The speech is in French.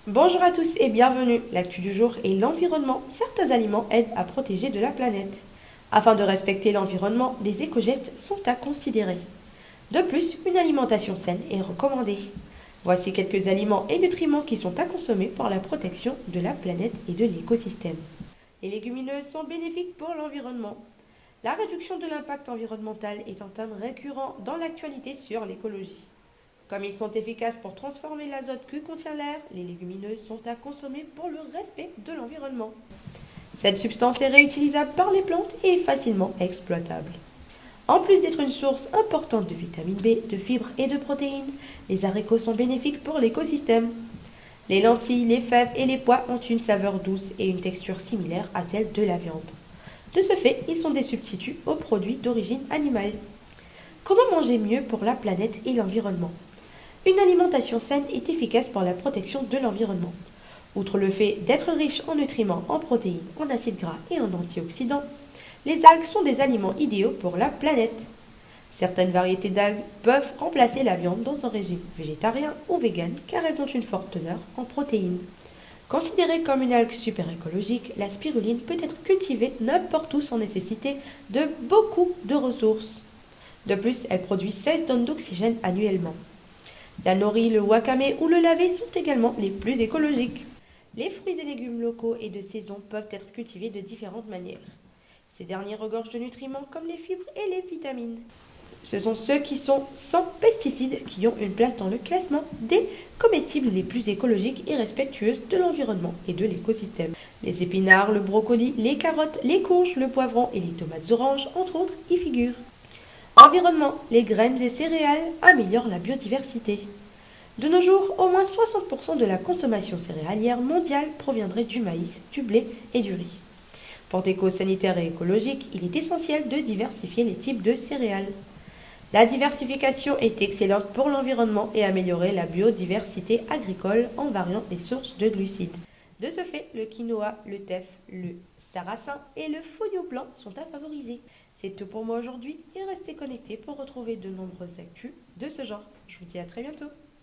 Bonjour à tous et bienvenue. L'actu du jour est l'environnement. Certains aliments aident à protéger de la planète. Afin de respecter l'environnement, des éco-gestes sont à considérer. De plus, une alimentation saine est recommandée. Voici quelques aliments et nutriments qui sont à consommer pour la protection de la planète et de l'écosystème. Les légumineuses sont bénéfiques pour l'environnement. La réduction de l'impact environnemental est un thème récurrent dans l'actualité sur l'écologie. Comme ils sont efficaces pour transformer l'azote que contient l'air, les légumineuses sont à consommer pour le respect de l'environnement. Cette substance est réutilisable par les plantes et est facilement exploitable. En plus d'être une source importante de vitamine B, de fibres et de protéines, les haricots sont bénéfiques pour l'écosystème. Les lentilles, les fèves et les pois ont une saveur douce et une texture similaire à celle de la viande. De ce fait, ils sont des substituts aux produits d'origine animale. Comment manger mieux pour la planète et l'environnement? Une alimentation saine est efficace pour la protection de l'environnement. Outre le fait d'être riche en nutriments, en protéines, en acides gras et en antioxydants, les algues sont des aliments idéaux pour la planète. Certaines variétés d'algues peuvent remplacer la viande dans un régime végétarien ou vegan car elles ont une forte teneur en protéines. Considérée comme une algue super écologique, la spiruline peut être cultivée n'importe où sans nécessiter de beaucoup de ressources. De plus, elle produit 16 tonnes d'oxygène annuellement. La nori, le wakame ou le lavé sont également les plus écologiques. Les fruits et légumes locaux et de saison peuvent être cultivés de différentes manières. Ces derniers regorgent de nutriments comme les fibres et les vitamines. Ce sont ceux qui sont sans pesticides qui ont une place dans le classement des comestibles les plus écologiques et respectueuses de l'environnement et de l'écosystème. Les épinards, le brocoli, les carottes, les courges, le poivron et les tomates oranges, entre autres, y figurent. Environnement, les graines et céréales améliorent la biodiversité. De nos jours, au moins 60% de la consommation céréalière mondiale proviendrait du maïs, du blé et du riz. Pour des causes sanitaires et écologiques, il est essentiel de diversifier les types de céréales. La diversification est excellente pour l'environnement et améliorer la biodiversité agricole en variant les sources de glucides. De ce fait, le quinoa, le teff, le sarrasin et le fonio blanc sont à favoriser. C'est tout pour moi aujourd'hui et restez connectés pour retrouver de nombreuses actus de ce genre. Je vous dis à très bientôt.